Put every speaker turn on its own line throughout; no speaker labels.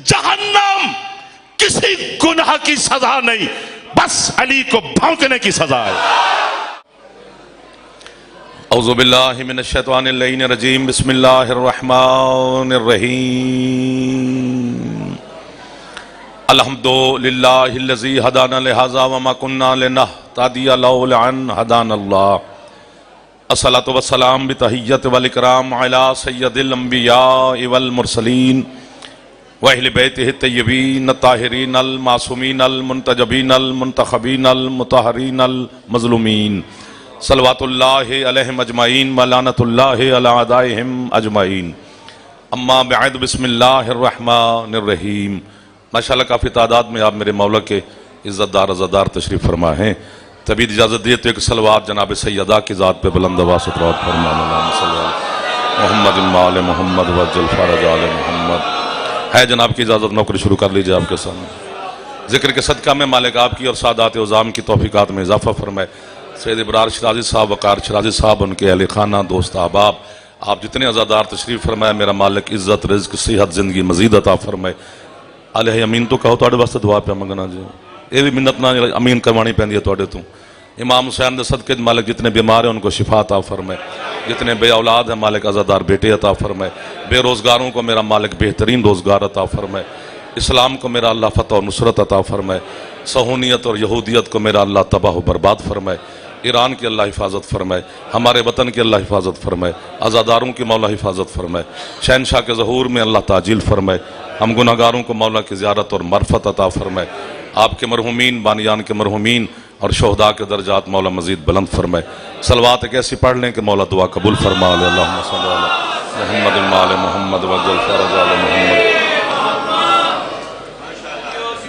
जहन्नम किसी गुनाह की सजा नहीं, बस अली को भौंकने की सजा है। औज़ु बिल्लाहि मिनश शैतानिर रजीम, बिस्मिल्लाहिर रहमानिर रहीम। अल्हम्दुलिल्लाहिल्लज़ी हदाना लिहाज़ा वमा कुन्ना लिनहतदिया लौला अन हदानल्लाह। अस्सलातु वस्सलाम बितहिय्यत वल इकराम अला सय्यदिल अंबिया वल मुरसलीन व अहले बैतिहि तय्यबीन ताहिरीन अल मासूमीन अल मुंतजबीन अल मुंतखबीन अल मुतहरीन अल मज़लूमीन सल्लवातुल्लाहि अलैहिम अजमाइन व लानतुल्लाहि अला अदाइहिम अजमाइन। अम्मा बअद, बिस्मिल्लाहिर रहमानिर रहीम। माशाअल्लाह काफ़ी तादाद में आप मेरे मौला के इज़्ज़तदार अज़ादार तशरीफ़ फरमा हैं। तभी इजाज़त दिए तो एक सलवात जनाब सैयदा की ज़ात पे बुलंद आवाज़ से तिलावत फरमाना मोहम्मद माल मोहम्मद वजल फ़रज आल मोहम्मद। है जनाब की इजाज़त, नौकरी शुरू कर लीजिए आपके सामने। ज़िक्र के सदका में मालिक आपकी और सादात उज़ाम की तौफ़ीक़ात में इजाफ़ा फरमाए। सैयद इब्रार शराजी साहब, वक़ार शराजी साहब, उनके अहले खाना, दोस्त अहबाब, आप जितने अज़ादार तशरीफ़ फरमाए, मेरा मालिक इज़्ज़त रिज़्क़ सेहत ज़िंदगी मज़ीद अता फरमाए। आले अमीन तो कहो तुहाडे वास्ते दुआ पे मंगना जी, ये भी मिन्नत ना अमीन करवानी पैंदी है तुहाडे तो। इमाम हुसैन दे सदके मालिक जितने बीमार हैं उनको शिफा अता फरमाए, जितने बे औलाद हैं मालिक अज़ादार बेटे अता फरमाए, बेरोज़गारों को मेरा मालिक बेहतरीन रोज़गार अता फरमाए, इस्लाम को मेरा अल्लाह फ़तह और नुसरत अता फरमाए, सहूनियत और यहूदियत को मेरा अल्लाह तबाह बर्बाद फरमाए, ईरान की अल्लाह हिफाजत फरमाए, हमारे वतन की अल्लाह हिफाजत फरमाए, आज़ादारों की मौला हिफाजत फरमाए, शहनशाह के ज़हूर में अल्लाह ताजील फरमाए, हम गुनाहगारों को मौला की ज़ियारत और मरफ़त अता फरमाए, आपके मरहुमीन बानियान के मरहुमीन और शोहदा के दर्जात मौला मज़ीद बुलंद फरमाए। सलवात एक ऐसी पढ़ लें कि मौला दुआ कबूल फरमा ले। अल्लाहुम्मा सल्लि अला मुहम्मद माल मोहम्मद वजल फ़रज आल मोहम्मद।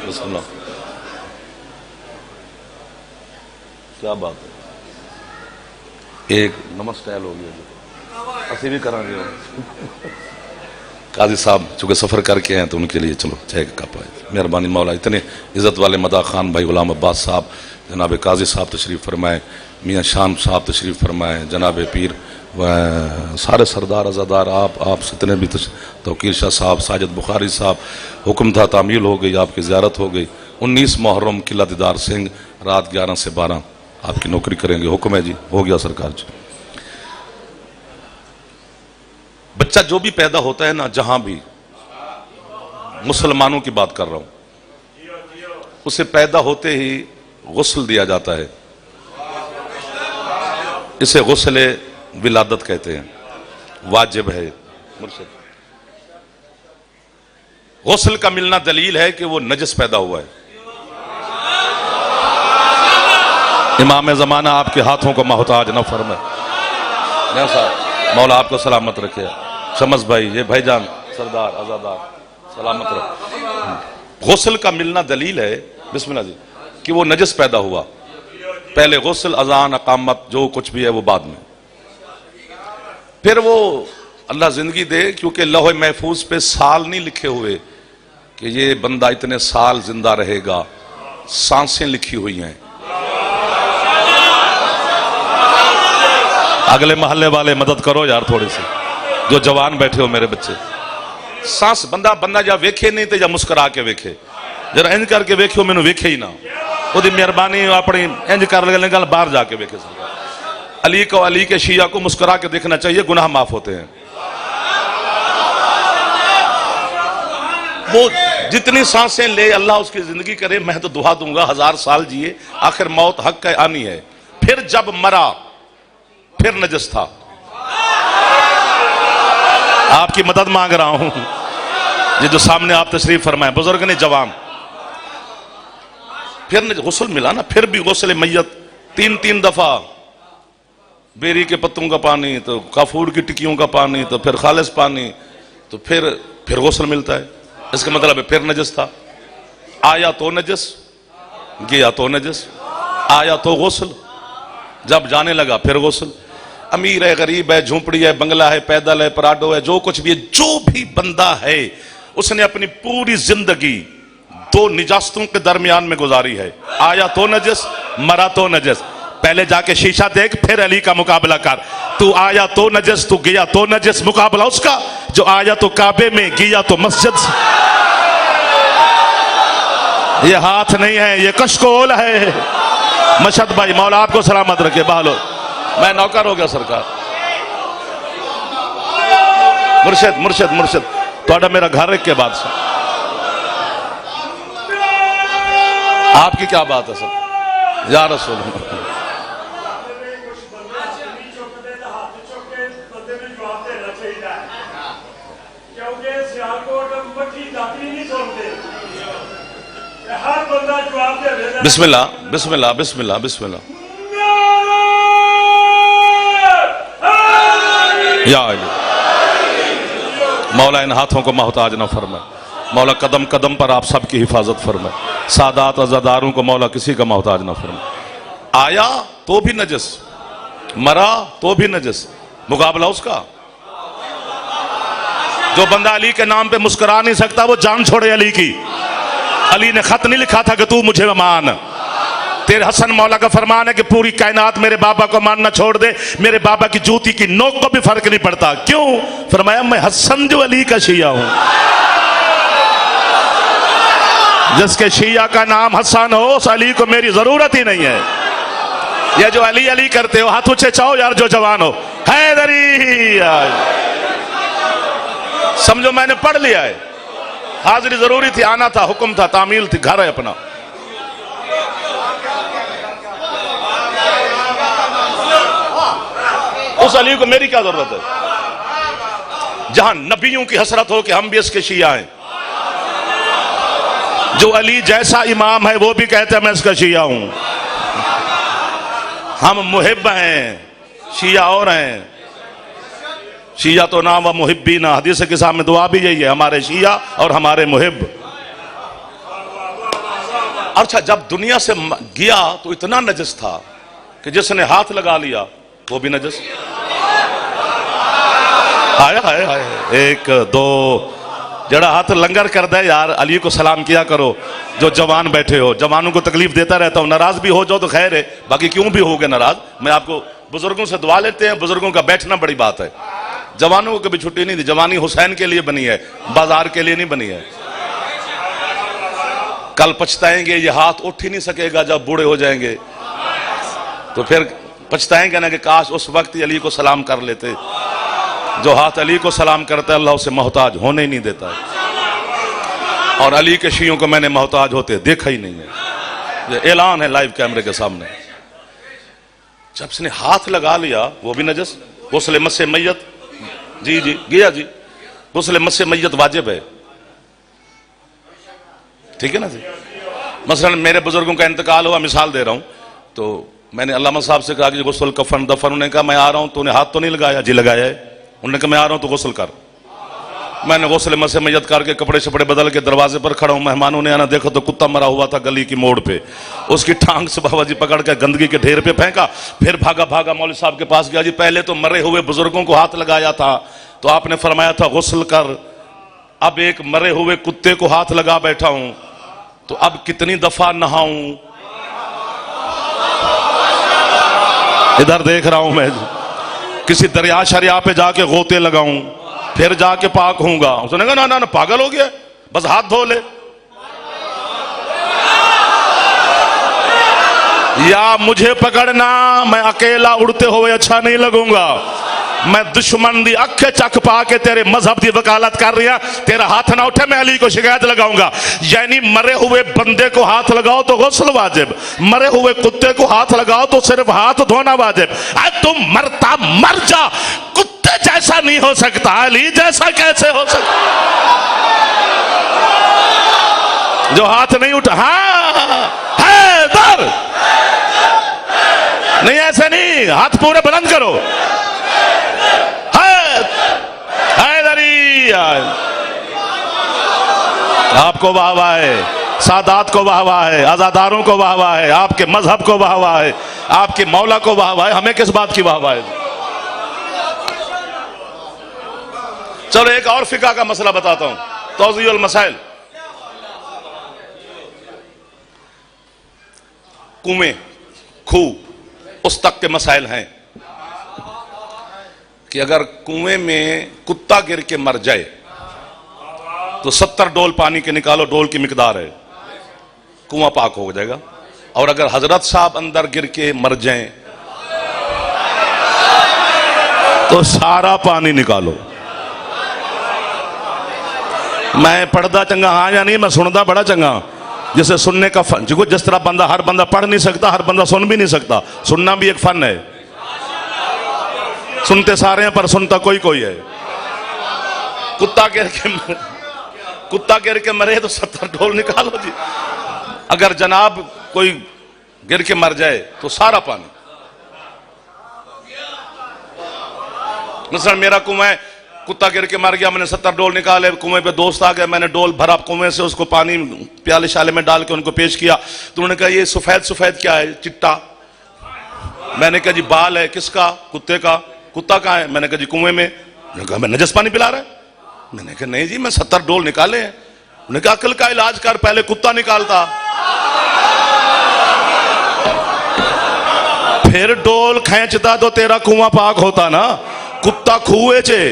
बिस्मिल्लाह। क्या बात है, एक नमस्कार हो गया जो असी भी करांगे। काजी साहब चूँकि सफ़र करके हैं तो उनके लिए चलो चाय का कप है। मेहरबानी मौला, इतने इज़्ज़त वाले मदा खान भाई गुलाम अब्बास साहब, जनाब काजी साहब तशरीफ़ फरमाए, मियाँ शाम साहब तशरीफ़ फरमाए, जनाब पीर व सारे सरदार अज़ादार, आप जितने भी तौकीर शाह साहब, साजिद बुखारी साहब, हुक्म था तामील हो गई, आपकी ज़ियारत हो गई। 19 मुहर्रम किला दीदार सिंह रात 11 से 12 आपकी नौकरी करेंगे। हुक्म है जी, हो गया सरकार जी। बच्चा जो भी पैदा होता है ना, जहां भी, मुसलमानों की बात कर रहा हूं, उसे पैदा होते ही गुस्ल दिया जाता है। इसे गुस्ल विलादत कहते हैं, वाजिब है। गुस्ल का मिलना दलील है कि वो नजस पैदा हुआ है। इमाम ज़माना आपके हाथों को मोहताज न फरमाए। मौला आपको सलामत रखे। शमस भाई, ये भाईजान सरदार आजादार सलामत रहे। गुस्ल का मिलना दलील है, बिस्मिल्लाह जी, कि वो नजस पैदा हुआ। पहले गुस्ल, अजान, अकामत जो कुछ भी है वो बाद में। फिर वो अल्लाह जिंदगी दे, क्योंकि लौह महफूज पे साल नहीं लिखे हुए कि ये बंदा इतने साल जिंदा रहेगा, सांसें लिखी हुई हैं। अगले मोहल्ले वाले मदद करो यार थोड़ी सी, जो जवान बैठे हो मेरे बच्चे। सांस बंदा या वेखे नहीं तो या मुस्कुरा के वेखे, जरा इंज करके वेखियो मैनू वेखे ही ना, ओदी मेहरबानी अपनी इंज कर लगे गल बाहर जाके वेखे। अली को, अली के शिया को मुस्कुरा के देखना चाहिए, गुनाह माफ होते हैं। वो जितनी सांसें ले अल्लाह उसकी जिंदगी करे, मैं तो दुआ दूंगा 1000 साल जिए, आखिर मौत हक है, आनी है। फिर जब मरा फिर नजस था। आपकी मदद मांग रहा हूं, ये जो सामने आप तशरीफ फरमाए बुजुर्ग ने जवान, फिर गुस्ल मिला ना, फिर भी गुस्ल मैयत 3-3 दफा, बेरी के पत्तों का पानी, तो काफूर की टिक्कियों का पानी, तो फिर खालिस पानी, तो फिर गुस्ल मिलता है। इसका मतलब है फिर नजस था। आया तो नजस, गया तो नजस, आया तो गुस्ल, जब जाने लगा फिर गुस्ल। अमीर है, गरीब है, झोंपड़ी है, बंगला है, पैदल है, पराडो है, जो कुछ भी है, जो भी बंदा है उसने अपनी पूरी जिंदगी 2 निजास्तों के दरमियान में गुजारी है। आया तो नजस, मरा तो नजस। पहले जाके शीशा देख, फिर अली का मुकाबला कर। तू आया तो नजस, तू गया तो नजस। मुकाबला उसका जो आया तो काबे में, गया तो मस्जिद। ये हाथ नहीं है, ये कशकोल है। मशद भाई मौला आपको सलामत रखे। बहालो, मैं नौकर हो गया सरकार। मुर्शिद मुर्शिद मुर्शिद थोड़ा मेरा घर के बाद से आपकी क्या बात है सर? या रसूल बिस्मिल्लाह बिस्मिल्लाह बिस्मिल्लाह बिस्मिल्लाह। या मौला इन हाथों को मोहताज न फरमाए। मौला कदम कदम पर आप सबकी हिफाजत फरमाए। सादात अज़ादारों को मौला किसी का मोहताज न फरमाए। आया तो भी नजस, मरा तो भी नजस, मुकाबला उसका। जो बंदा अली के नाम पे मुस्कुरा नहीं सकता वो जान छोड़े अली की। अली ने खत नहीं लिखा था कि तू मुझे मान। तेरे हसन मौला का फरमान है कि पूरी कायनात मेरे बाबा को मानना छोड़ दे, मेरे बाबा की जूती की नोक को भी फर्क नहीं पड़ता। क्यों? फरमाया मैं हसन जो अली का शिया हूं। जिसके शिया का नाम हसन हो उस अली को मेरी जरूरत ही नहीं है। ये जो अली अली करते हो हाथ ऊंचे चाहो यार जो जवान हो, हैदरी समझो मैंने पढ़ लिया है। हाजिरी जरूरी थी, आना था, हुक्म था, तामील थी, घर है अपना। उस अली को मेरी क्या जरूरत है? जहां नबियों की हसरत हो कि हम भी इसके शिया हैं। जो अली जैसा इमाम है वो भी कहते हैं मैं इसका शिया हूं। हम मुहिब हैं, शिया और हैं। शिया तो नाम व मुहिब्बीना, हदीस के सामने दुआ भी यही है, हमारे शिया और हमारे मुहिब। अच्छा, जब दुनिया से गया तो इतना नजस था कि जिसने हाथ लगा लिया वो भी नजस। हाय हाय हाय, एक दो जड़ा हाथ लंगर कर दे यार, अली को सलाम किया करो। जो जवान बैठे हो, जवानों को तकलीफ देता रहता हूं, नाराज भी हो जाओ तो खैर है, बाकी क्यों भी हो गए नाराज। मैं आपको बुजुर्गों से दुआ लेते हैं, बुजुर्गों का बैठना बड़ी बात है। जवानों को कभी छुट्टी नहीं दी। जवानी हुसैन के लिए बनी है, बाजार के लिए नहीं बनी है। कल पछताएंगे, ये हाथ उठ ही नहीं सकेगा जब बूढ़े हो जाएंगे, तो फिर पछताएंगे ना कि काश उस वक्त ही अली को सलाम कर लेते। जो हाथ अली को सलाम करता है अल्लाह उसे मोहताज होने ही नहीं देता है। और अली के शियों को मैंने मोहताज होते देखा ही नहीं है। ये ऐलान है लाइव कैमरे के सामने। जब उसने हाथ लगा लिया वो भी नजस। गुस्ल मस्से मैयत, जी जी गया जी, गुस्ल मस्से मैयत वाजिब है, ठीक है ना जी। मसलन मेरे बुजुर्गों का इंतकाल हुआ, मिसाल दे रहा हूं, तो मैंने अल्लामा साहब से कहा कि गुस्ल कफन दफन। उन्होंने कहा मैं आ रहा हूं, तूने हाथ तो नहीं लगाया? जी लगाया है। उन्होंने कहा मैं आ रहा हूं तो गुस्ल कर। मैंने गुस्ल मसे मैयत करके कपड़े शपड़े बदल के दरवाजे पर खड़ा हूं। मेहमानों ने आना देखो तो कुत्ता मरा हुआ था गली की मोड़ पे, उसकी टांग से बाबा जी पकड़ के गंदगी के ढेर पे फेंका। फिर भागा भागा मौलवी साहब के पास गया। जी पहले तो मरे हुए बुजुर्गों को हाथ लगाया था तो आपने फरमाया था गुस्ल कर, अब एक मरे हुए कुत्ते को हाथ लगा बैठा हूं तो अब कितनी दफा नहाऊं? इधर देख रहा हूं मैं, किसी दरिया शरिया पे जाके गोते लगाऊं फिर जाके पाक होऊंगा। उसने कहा ना ना पागल हो गया, बस हाथ धो ले। या मुझे पकड़ना, मैं अकेला उड़ते हुए अच्छा नहीं लगूंगा। मैं दुश्मन दी अखे चख पा के तेरे मजहब की वकालत कर रही, तेरा हाथ ना उठे मैं अली को शिकायत लगाऊंगा। यानी मरे हुए बंदे को हाथ लगाओ तो गुस्ल वाजिब, मरे हुए कुत्ते को हाथ लगाओ तो सिर्फ हाथ धोना वाजिब। तुम मरता मर जा, कुत्ते जैसा नहीं हो सकता, अली जैसा कैसे हो सकता? जो हाथ नहीं उठा, हाँ हैदर नहीं, ऐसे नहीं, हाथ पूरे बुलंद करो। आपको वाहवाह है, सादात को वाहवाह है, आजादारों को वाहवाह है, आपके मजहब को वाहवाह है, आपके मौला को वाहवाह है। हमें किस बात की वाहवाह है? चलो एक और फिका का मसला बताता हूं, तौज़ीउल मसाइल। कुएं, खूह, उस तक के मसाइल हैं कि अगर कुएं में कुत्ता गिर के मर जाए तो 70 डोल पानी के निकालो, डोल की मिकदार है। कुआं पाक हो जाएगा। और अगर हजरत साहब अंदर गिर के मर जाएं तो सारा पानी निकालो। मैं पढ़दा चंगा हाँ या नहीं, मैं सुनदा बड़ा चंगा। जिसे सुनने का फन, जिस तरह बंदा, हर बंदा पढ़ नहीं सकता, हर बंदा सुन भी नहीं सकता। सुनना भी एक फन है। सुनते सारे हैं पर सुनता कोई कोई है। कुत्ता गिर के मरे तो 70 ढोल निकालो जी। अगर जनाब कोई गिर के मर जाए तो सारा पानी। मिसाल मेरा कुआं है, कुत्ता गिर के मर गया, मैंने 70 डोल निकाले, कुएं पे दोस्त आ गए, मैंने डोल भरा कुएं से, उसको पानी प्याले शाले में डाल के उनको पेश किया। तो उन्होंने कहा ये सफेद सफेद क्या है, चिट्टा। मैंने कहा जी बाल है। किसका? कुत्ते का। कुत्ता कहाँ है? मैंने कहा जी कुएं में। उन्होंने कहा मैं नजस पानी पिला रहा है। मैंने कहा नहीं जी, मैं 70 डोल निकाले हैं। उन्होंने कहा अकल का इलाज कर, पहले कुत्ता निकालता फिर डोल खींचता तो तेरा कुआं पाक होता ना। कुत्ता खूहे चे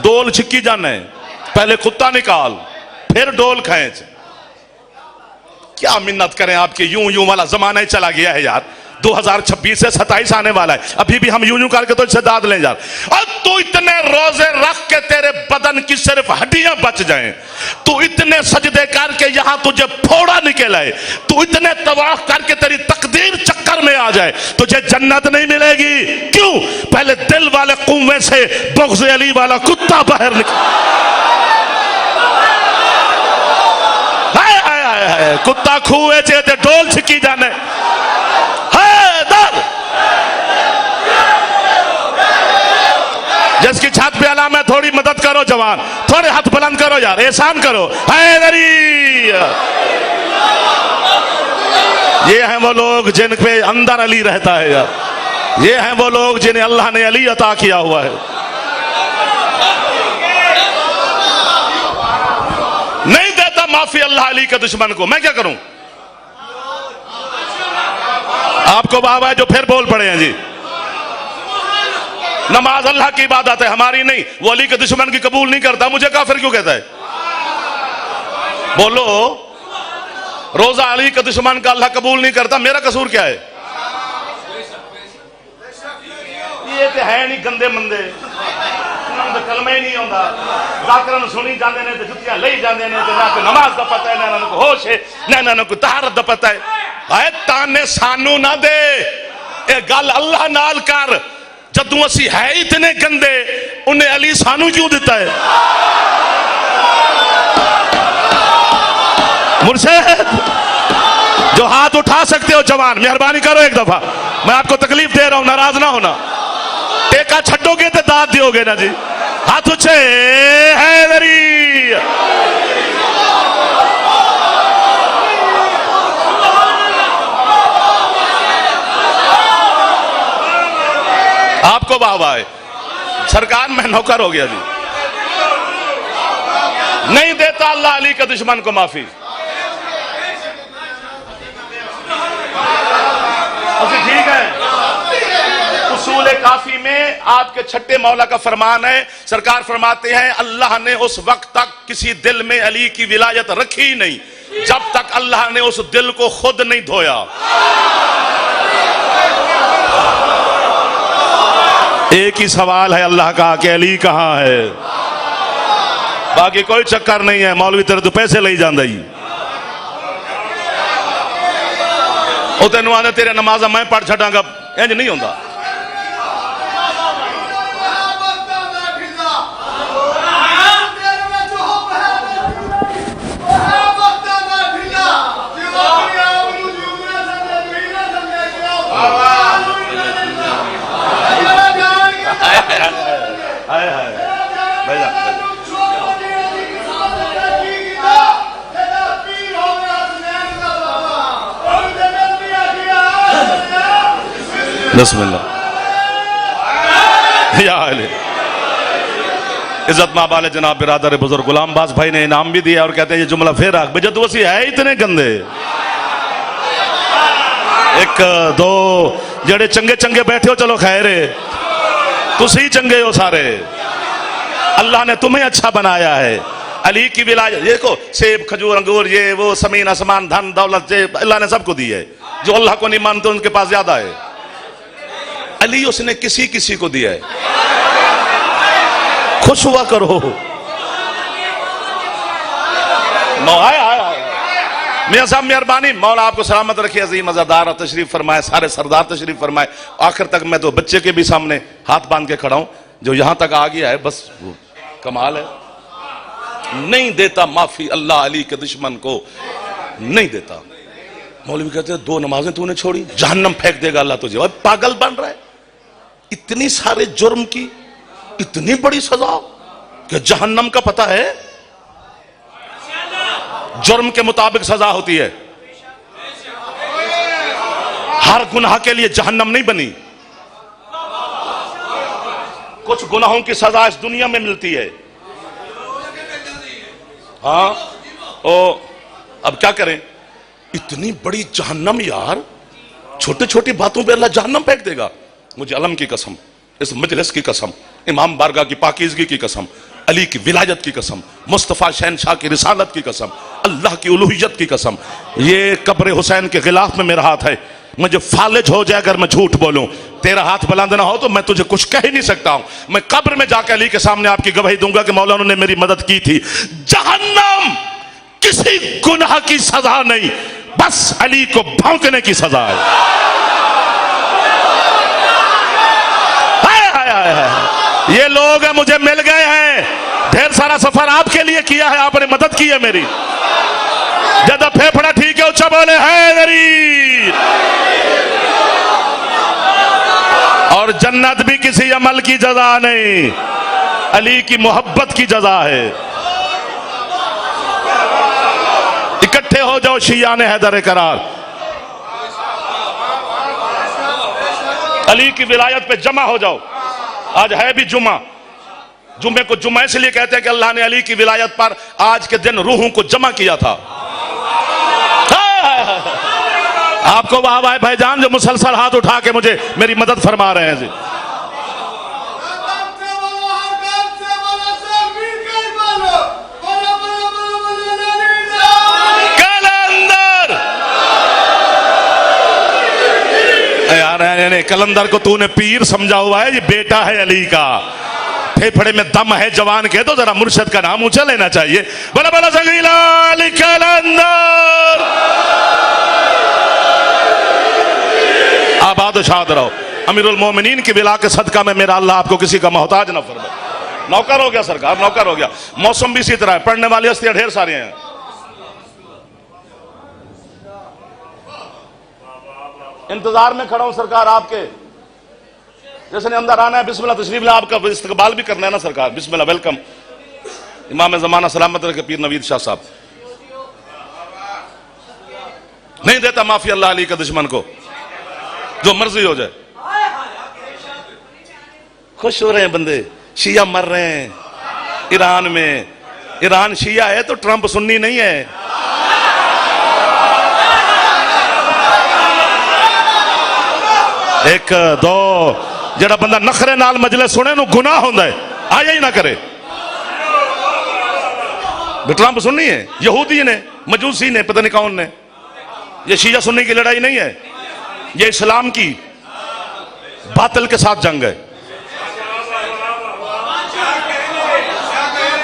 डोल छिक्की जाने, पहले कुत्ता निकाल फिर डोल खींच। क्या मिन्नत करें आपकी, यूं यूं वाला जमाना ही चला गया है यार। 2026 से 27 आने वाला है, अभी भी हम यूं यूं करके तो इससे दाद ले जा। और तू इतने रोजे रख के तेरे बदन की सिर्फ हड्डियां बच जाएं, तू इतने सजदे करके यहां तुझे फोड़ा निकल आए, तू इतने तवाफ करके तेरी तकदीर चक्कर में आ जाए, तुझे जन्नत नहीं मिलेगी। क्यों? पहले दिल वाले कुएं से बुग़्ज़ अली वाला कुत्ता बाहर निकल। कुत्ता खूहे चे ते डोल छिकी जाने। जिसकी छत पे अलाम है, थोड़ी मदद करो जवान, थोड़े हाथ बुलंद करो यार, एहसान करो। हैदरी, ये हैं वो लोग जिन पे अंदर अली रहता है यार। ये हैं वो लोग जिन्हें अल्लाह ने अली अता किया हुआ है। नहीं देता माफी अल्लाह अली के दुश्मन को, मैं क्या करूं? आपको बाबा है जो फिर बोल पड़े हैं जी। नमाज अल्लाह की इबादत है, हमारी नहीं। वो अली के दुश्मन की कबूल नहीं करता, मुझे काफिर क्यों कहता है? बोलो, रोजा अली के दुश्मन का अल्लाह कबूल नहीं करता, मेरा कसूर क्या है? ये तो है नहीं गंदे मंदे, कलमा ही नहीं आता, जाकरन सुनी जाते ने, जुतियां ले जाते ने, ना कोई नमाज का पता है, ना इन्होंने कोई होश है, ना इन्होंने कोई तहारत का पता है। ताने सानू ना दे, ये गल अल्लाह नाल कर। जदों असी है इतने गंदे, उन्हें अली सानू क्यों दिता है? मुर्शिद जो हाथ उठा सकते हो जवान, मेहरबानी करो एक दफा, मैं आपको तकलीफ दे रहा हूं, नाराज ना होना। टेका छड्डोगे तो दाद दियोगे ना जी। हाथ उठे, हैदरी। आपको वाहवा है, सरकार में नौकर हो गया जी। नहीं देता अल्लाह अली के दुश्मन को माफी। ठीक है, उसूल काफी में आपके छठे मौला का फरमान है, सरकार फरमाते हैं अल्लाह ने उस वक्त तक किसी दिल में अली की विलायत रखी ही नहीं जब तक अल्लाह ने उस दिल को खुद नहीं धोया। एक ही सवाल है अल्लाह का कि अली कहां है, बाकी कोई चक्कर नहीं है। मौलवी तेरे तो पैसे ले जांदा ही, ओ तेनू आने तेरे नमाज़ मैं पढ़ छड़ांगा, इंज नहीं होंदा। बिस्मिल्लाह। इज्जत माबाल जनाब बिरादर बुजुर्ग गुलाम बास भाई ने इनाम भी दिया और कहते हैं ये जुमला फिर आग जद वसी है इतने गंदे, एक दो जड़े चंगे चंगे बैठे हो, चलो खैर है, तुसी चंगे हो सारे, अल्लाह ने तुम्हें अच्छा बनाया है, अली की विलायत देखो, सेब खजूर अंगूर ये वो जमीन आसमान धन दौलत अल्लाह ने सबको दी है। जो अल्लाह को नहीं मानते उनके पास ज्यादा है। अली उसने किसी किसी को दिया है। खुश हुआ करो। मियां साहब मेहरबानी, मौला आपको सलामत रखिए। अजीम अज़ादार तशरीफ फरमाए, सारे सरदार तशरीफ फरमाए। आखिर तक मैं तो बच्चे के भी सामने हाथ बांध के खड़ा हूं, जो यहां तक आ गया है बस कमाल है। नहीं देता माफी अल्लाह अली के दुश्मन को नहीं देता। मौलवी कहते हैं 2 नमाजें तूने छोड़ी, जहन्नम फेंक देगा अल्लाह तुझे। और पागल बन रहा है। इतनी सारे जुर्म की इतनी बड़ी सजा कि जहन्नम का पता है। जुर्म के मुताबिक सजा होती है, हर गुनाह के लिए जहन्नम नहीं बनी। कुछ गुनाहों की सजा इस दुनिया में मिलती है। हाँ ओ अब क्या करें, इतनी बड़ी जहन्नम यार, छोटी छोटी बातों पे अल्लाह जहन्नम फेंक देगा। मुझे अलम की कसम, इस मजलिस की कसम, इमाम बारगाह की पाकीज़गी की कसम, अली की विलायत की कसम, मुस्तफ़ा शहनशाह की रिसालत की कसम, अल्लाह की उलूहियत की कसम, ये कब्र हुसैन के गिलाफ में मेरा हाथ है। मुझे फालिज हो जाए अगर मैं झूठ बोलूं, तेरा हाथ बुलंद ना हो तो मैं तुझे कुछ कह ही नहीं सकता हूं। मैं कब्र में जाकर अली के सामने आपकी गवाही दूंगा कि मौला ने मेरी मदद की थी। जहन्नम किसी गुनाह की सजा नहीं, बस अली को भौंकने की सजा है। ये लोग मुझे मिल गए हैं, ढेर सारा सफर आपके लिए किया है, आपने मदद की है मेरी। ज्यादा फेफड़ा ठीक है, ऊंचा बोले हैदरी। और जन्नत भी किसी अमल की जजा नहीं, अली की मोहब्बत की जजा है। इकट्ठे हो जाओ शियाने हैदर करार, अली की विलायत पे जमा हो जाओ। आज है भी जुमा, जुमे को जुमा इसलिए कहते हैं कि अल्लाह ने अली की विलायत पर आज के दिन रूहों को जमा किया था। आपको वाह वाह भाईजान जो मुसलसल हाथ उठा के मुझे मेरी मदद फरमा रहे हैं जी। कलंदर यार, कलंदर को तूने पीर समझा हुआ है, ये बेटा है अली का। फेफड़े में दम है जवान के, तो जरा मुर्शद का नाम ऊंचा लेना चाहिए। बड़ा बड़ा संगीला अली कलंदर, आबाद शाद रहो। अमीरुल मोमिनीन की विला के सदका में मेरा अल्लाह आपको किसी का मोहताज ना फरमाए। नौकर हो गया सरकार, नौकर हो गया। मौसम भी इसी तरह है, पढ़ने वाली हस्तियां ढेर सारी हैं। इंतजार में खड़ा हूं सरकार आपके, जैसे अंदर आना है बिस्मिल्लाह तशरीफ ला, आपका इस्तकबाल भी करना है ना सरकार। बिस्मिल्लाह, वेलकम। इमाम जमाना सलामत रखे पीर नवीद शाह साहब। नहीं देता माफी अल्लाह अली के दुश्मन को, जो मर्जी हो जाए। खुश हो रहे हैं बंदे, शिया मर रहे हैं ईरान में। ईरान शिया है तो ट्रंप सुन्नी नहीं है। एक दो जड़ा बंदा नखरे नाल मजलिस सुने नु गुनाह होंदा है, आया ही ना करे। ट्रंप सुन्नी है, यहूदी ने, मजूसी ने, पता नहीं कौन ने। ये शिया सुन्नी की लड़ाई नहीं है, ये इस्लाम की बातिल के साथ जंग है।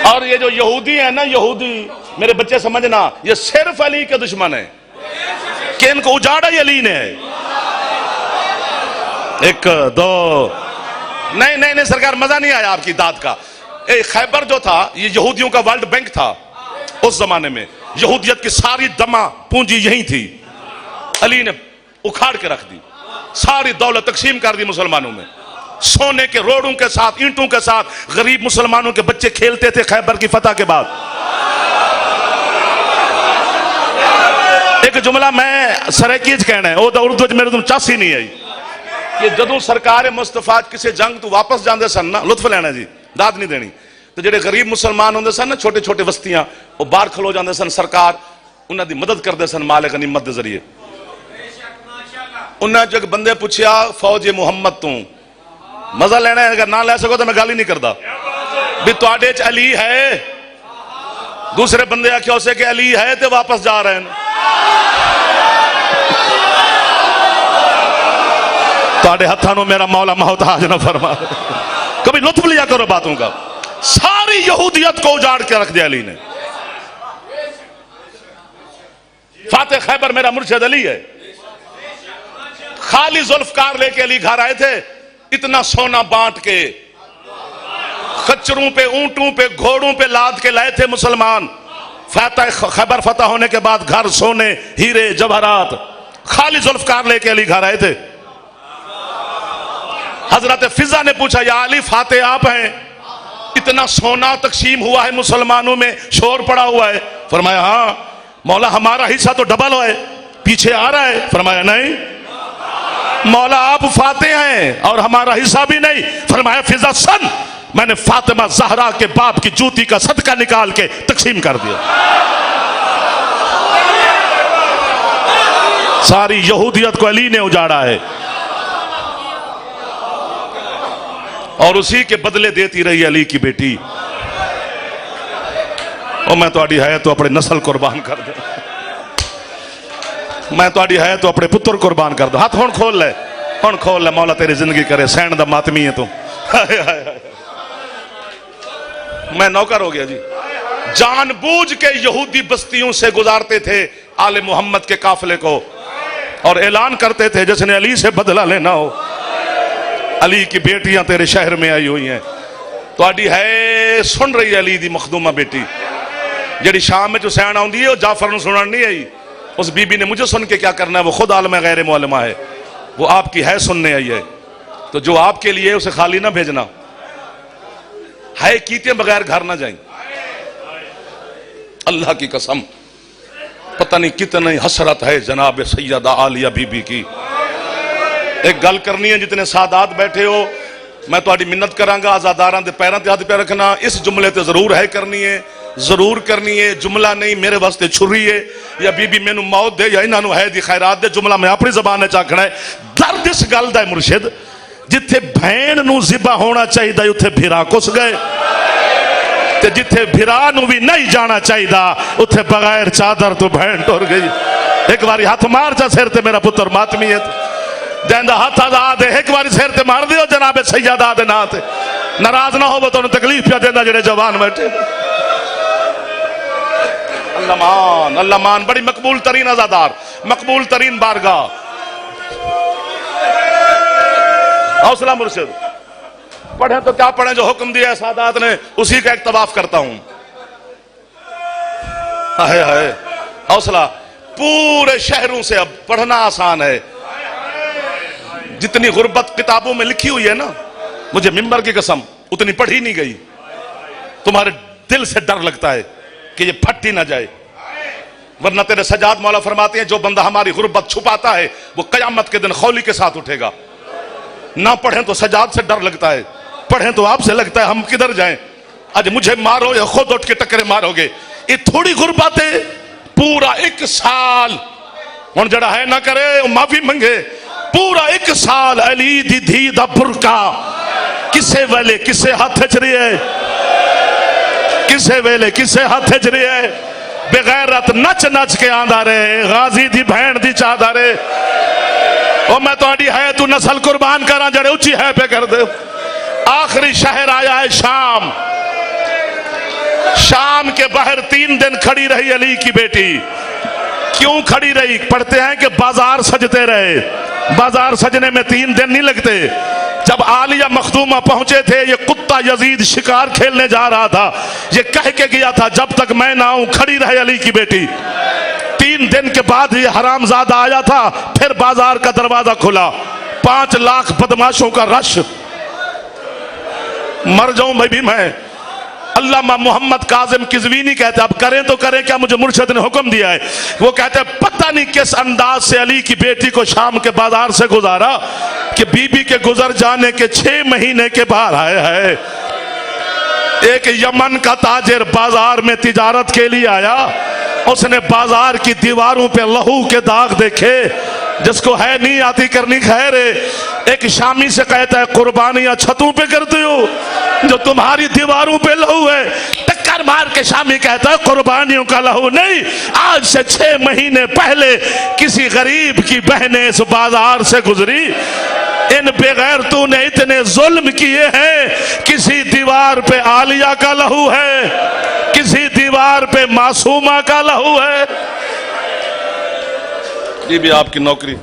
और ये जो यहूदी है ना, यहूदी मेरे बच्चे समझना, ये सिर्फ अली के दुश्मन है कि इनको उजाड़ा ही अली ने है। एक दो नहीं नहीं नहीं सरकार, मजा नहीं आया आपकी दाद का। खैबर जो था ये यहूदियों का वर्ल्ड बैंक था उस जमाने में। यहूदियत की सारी दमा पूंजी यही थी, अली ने उखाड़ के रख दी। सारी दौलत तकसीम कर दी मुसलमानों में। सोने के रोड़ों के साथ, ईंटों के साथ गरीब मुसलमानों के बच्चे खेलते थे खैबर की फतह के बाद। एक जुमला मैं सरेकीज कहना है, वो तो उर्दू मेरे तुम चासी नहीं आई कि जदों सरकार मुस्तफा किसी जंग तो वापस जाते सन ना, लुत्फ लेना जी, दाद नहीं देनी, तो जेडे गरीब मुसलमान होंगे सन ना, छोटे छोटे बस्तियां, वो बाहर खलो जाते सन, सरकार उन्होंने मदद करते सन माले गनीमत के जरिए। उन्हें जो एक बंदे पूछया फौज मुहम्मद तू मजा लेना है, अगर ना ले सको तो मैं गाली नहीं करता भी तुहाडे च अली है। दूसरे बंदे आखे उसे कि अली है तो वापस जा रहे हैं। ताड़े हथानों मेरा मौला मोहताज न फरमा। कभी लुत्फ लिया करो बातों का। सारी यहूदियत को उजाड़ के रख दिया अली ने। फाते खैबर मेरा मुर्शिद अली है। खाली जुल्फकार लेके अली घर आए थे, इतना सोना बांट के खच्चरों पे, ऊंटों पे, घोड़ों पे लाद के लाए थे मुसलमान। फाते खैबर फतह होने के बाद घर सोने, हीरे, जवाहरात, खाली जुल्फकार लेके अली घर आए थे। हजरत फिजा ने पूछा, या अली फाते आप हैं, इतना सोना तकसीम हुआ है मुसलमानों में, शोर पड़ा हुआ है। फरमाया हाँ मौला, हमारा हिस्सा तो डबल है, पीछे आ रहा है। फरमाया नहीं मौला, आप फाते हैं और हमारा हिस्सा भी नहीं। फरमाया फिजा सन, मैंने फातिमा जहरा के बाप की जूती का सदका निकाल के तकसीम कर दिया। सारी यहूदियत को अली ने उजाड़ा है और उसी के बदले देती रही अली की बेटी। और मैं तो है तो अपने नस्ल कुर्बान कर दे, मैं तो है तो अपने पुत्र कुर्बान कर दो। हाथ हुण खोल ले, हुण खोल ले, मौला तेरी जिंदगी करे। सैन दा मातमी है तू। मैं नौकर हो गया जी। जानबूझ के यहूदी बस्तियों से गुजारते थे आले मोहम्मद के काफिले को और ऐलान करते थे जिसने अली से बदला लेना हो, अली की बेटियां तेरे शहर में आई हुई हैं। तो है सुन रही है अली दी मखदूमा बेटी जड़ी शाम में हुसैन आउंदी है, जाफर नूं सुनन नहीं आई। उस बीबी ने मुझे सुन के क्या करना है, वो खुद आलम गैर मौलमा है, वो आपकी है सुनने आई है। तो जो आपके लिए उसे खाली ना भेजना है, कीते बगैर घर ना जाए। अल्लाह की कसम पता नहीं कितनी हसरत है जनाब सैयदा आलिया बीबी की। एक गल करनी है, जितने सादात बैठे हो मैं तो मिन्नत करांगा, आजादारां दे पैरां ते हथ पे रखना। इस जुमले ते जरूर है करनी है, जरूर करनी है। जुमला नहीं मेरे वास्ते छुरी है या बीबी मैनू मौत दे या इन्हां नू है दी खैरात दे, जुमला मैं अपनी जबान च आखना है। दर्द इस गल दा है मुर्शिद, जिथे भैन नू ज़िबा होना चाहिए उत्थे भिरा कुस गए, ते जिथे भिरा नू भी नहीं जाना चाहिए उत्थे बगैर चादर तो भैन टुर गई। एक बारी हाथ मार जा सिर ते मेरा पुत्र मातमी है, जैंदा हाथ आजाद है, एक बारी सिर ते मार दियो जनाबे सैयदा दे नां ते। नाराज ना हो तो तकलीफ पिया देंदा जेड़े जवान बैठे। अल्लाह मान, अल्लाह मान। बड़ी मकबूल तरीन आजादार, मकबूल तरीन बारगाह। हौसला मुर्शिद, पढ़े तो क्या पढ़े, जो हुक्म दिया है सादात ने उसी का इक्तबाफ करता हूं। हाय हाय हौसला। पूरे शहरों से अब पढ़ना आसान है। जितनी गुर्बत किताबों में लिखी हुई है ना, मुझे मिंबर की कसम उतनी पढ़ी नहीं गई। तुम्हारे दिल से डर लगता है कि ये फटी ना जाए, वरना तेरे सजाद मौला फरमाते हैं जो बंदा हमारी गुर्बत छुपाता है वो कयामत के दिन खौली के साथ उठेगा। ना पढ़ें तो सजाद से डर लगता है, पढ़ें तो आपसे लगता है हम किधर जाएं, आज मुझे मारो या खुद उठ के टक्करे मारोगे। ये थोड़ी गुर्बत है, पूरा एक साल हुण जड़ा है ना करे माफी मंगे। पूरा एक साल अली दी धी दा बुरका किसे वेले किसे हाथ च रही है, किसे वेले किसे हाथ च रही है। बेगैरत नच नच के आंदा रहे, गाजी दी भैन दी चाहदा रहे। और मैं तो है तू नस्ल कुर्बान करा जड़े उची है पे कर दे। आखिरी शहर आया है शाम। शाम के बाहर 3 दिन खड़ी रही अली की बेटी। क्यों खड़ी रही? पढ़ते हैं कि बाजार सजते रहे। बाजार सजने में 3 दिन नहीं लगते। जब आलिया मखदूमा पहुंचे थे, ये कुत्ता यजीद शिकार खेलने जा रहा था, ये कह के गया था जब तक मैं ना आऊं खड़ी रहे अली की बेटी। 3 दिन के बाद ये हरामजादा आया था, फिर बाजार का दरवाजा खुला, 5 लाख बदमाशों का रश। मर जाऊं मैं भी मैं। अल्लामा मोहम्मद काजिम किज़वीनी कहते अब करें तो करें क्या, मुझे मुर्शिद ने हुक्म दिया है। वो कहते पता नहीं किस अंदाज से अली की बेटी को शाम के बाजार से गुजारा कि बीबी के गुजर जाने के 6 महीने के बाद आए है। एक यमन का ताजिर बाजार में तिजारत के लिए आया, उसने बाजार की दीवारों पे लहू के दाग देखे, जिसको है नहीं आती करनी खैर है। एक शामी से कहता है कुर्बानियां छतों पे करते हो, जो तुम्हारी दीवारों पे लहू है। टक्का
पत्थर मार के शामी कहता है कुर्बानियों का लहू नहीं, आज से 6 महीने पहले किसी गरीब की बहनें इस बाजार से गुजरी, इन बेगैरतों ने इतने जुल्म किए हैं। किसी दीवार पे आलिया का लहू है, किसी दीवार पे मासूमा का लहू है।
ये भी आपकी नौकरी।